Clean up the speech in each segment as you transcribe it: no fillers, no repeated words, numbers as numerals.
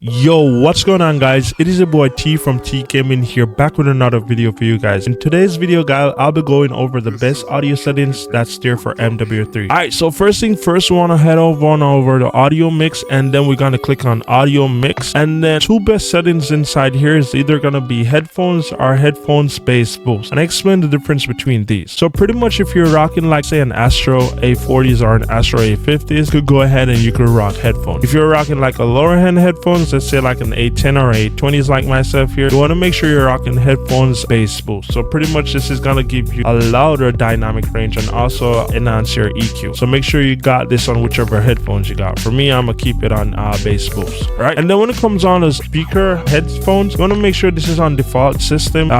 Yo, what's going on, guys? It is your boy T from T Gaming here, back with another video for you guys. In today's video, guys, I'll be going over the best audio settings that's there for MW3. Alright, so first thing first, we want to head over the audio mix, and then we're going to click on audio mix, and then two best settings inside here is either going to be headphones or headphones bass boost, and I explain the difference between these. So pretty much if you're rocking like say an Astro A40s or an Astro A50s, you could go ahead and you could rock headphones. If you're rocking like a lower end headphones, let's say like an A10 or A20s like myself here, you want to make sure you're rocking headphones bass boost. So pretty much this is going to give you a louder dynamic range and also enhance your EQ. So make sure you got this on whichever headphones you got. For me, I'm gonna keep it on bass boost, right? And then when it comes on the speaker headphones, you want to make sure this is on default system.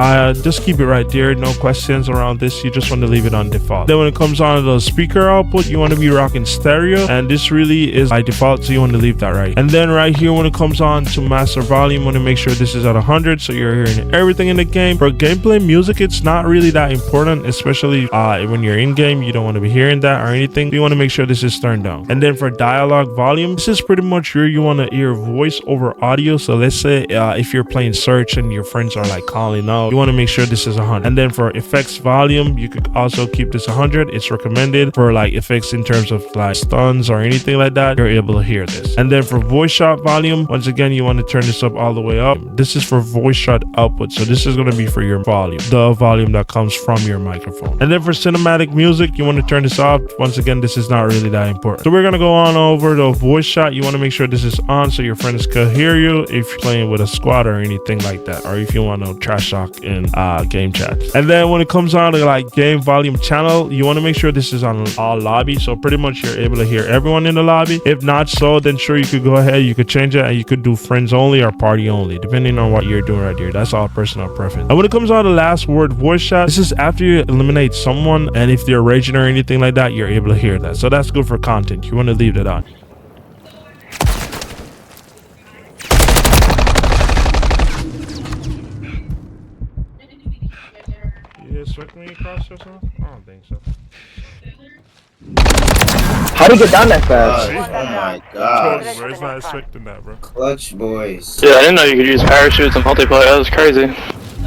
Just keep it right there, no questions around this. You just want to leave it on default. Then when it comes on the speaker output, you want to be rocking stereo, and this really is by default, so you want to leave that right. And then right here when it comes on to master volume, want to make sure this is at 100, so you're hearing everything in the game. For gameplay music, it's not really that important, especially when you're in game. You don't want to be hearing that or anything. You want to make sure this is turned down. And then for dialogue volume, this is pretty much where you want to hear voice over audio. So let's say if you're playing search and your friends are like calling out, you want to make sure this is 100. And then for effects volume, you could also keep this 100. It's recommended for like effects in terms of like stuns or anything like that. You're able to hear this. And then for voice shot volume, once again, you want to turn this up all the way up. This is for voice shot output, so this is going to be for your volume, the volume that comes from your microphone. And then for cinematic music, you want to turn this off. Once again, this is not really that important. So we're going to go on over the voice shot. You want to make sure this is on so your friends can hear you if you're playing with a squad or anything like that, or if you want to trash talk in game chat. And then when it comes on to like game volume channel, you want to make sure this is on all lobby, so pretty much you're able to hear everyone in the lobby. If not so, then sure, you could go ahead, you could change it, and you could do friends only or party only, depending on what you're doing right here. That's all personal preference. And when it comes on the last word voice shot, this is after you eliminate someone, and if they're raging or anything like that, you're able to hear that. So that's good for content. You want to leave that on. You expect me across or something? I don't think so. How do you get down that fast? Oh my god. Where's not expecting that, bro? Clutch boys. Yeah, I didn't know you could use parachutes in multiplayer. That was crazy.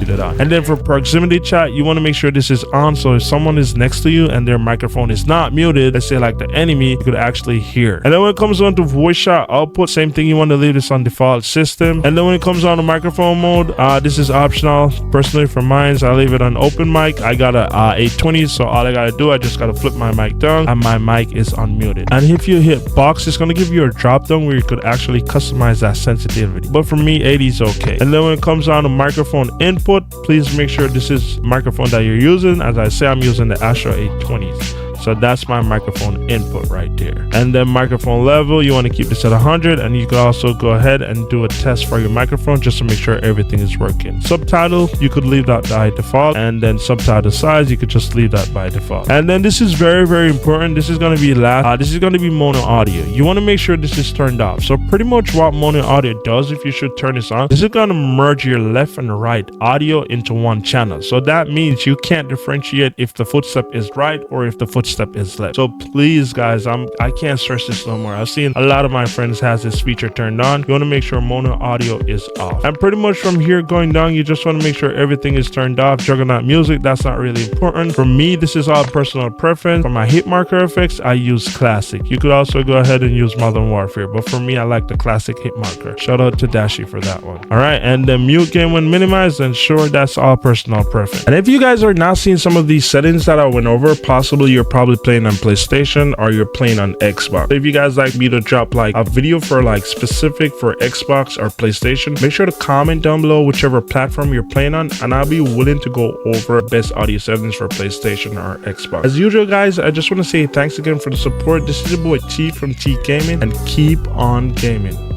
And then for proximity chat, you want to make sure this is on, so if someone is next to you and their microphone is not muted, let's say like the enemy, you could actually hear. And then when it comes on to voice shot output, same thing, you want to leave this on default system. And then when it comes on to microphone mode, this is optional. Personally for mine, I leave it on open mic. I got a 820, so all I gotta do, I just gotta flip my mic down and my mic is unmuted. And if you hit box, it's gonna give you a drop down where you could actually customize that sensitivity, but for me 80 is okay. And then when it comes on to microphone input, please make sure this is microphone that you're using. As I say, I'm using the Astro 820s. So that's my microphone input right there. And then microphone level, you want to keep this at 100, and you can also go ahead and do a test for your microphone just to make sure everything is working. Subtitle, you could leave that by default, and then subtitle size, you could just leave that by default. And then this is very, very important. This is going to be last. This is going to be mono audio. You want to make sure this is turned off. So pretty much what mono audio does, if you should turn this on, this is going to merge your left and right audio into one channel. So that means you can't differentiate if the footstep is right or if the footstep is left. So please, guys, I can't stress this no more. I've seen a lot of my friends has this feature turned on. You want to make sure mono audio is off. And pretty much from here going down, you just want to make sure everything is turned off. Juggernaut music, that's not really important. For me, this is all personal preference. For my hit marker effects, I use classic. You could also go ahead and use modern warfare, but for me, I like the classic hit marker. Shout out to Dashi for that one. All right, and then mute game when minimized, and sure, that's all personal preference. And if you guys are not seeing some of these settings that I went over, possibly you're probably playing on PlayStation or you're playing on Xbox. If you guys like me to drop like a video for like specific for Xbox or PlayStation, make sure to comment down below whichever platform you're playing on, and I'll be willing to go over best audio settings for PlayStation or Xbox. As usual, guys, I just want to say thanks again for the support. This is your boy T from T Gaming, and keep on gaming.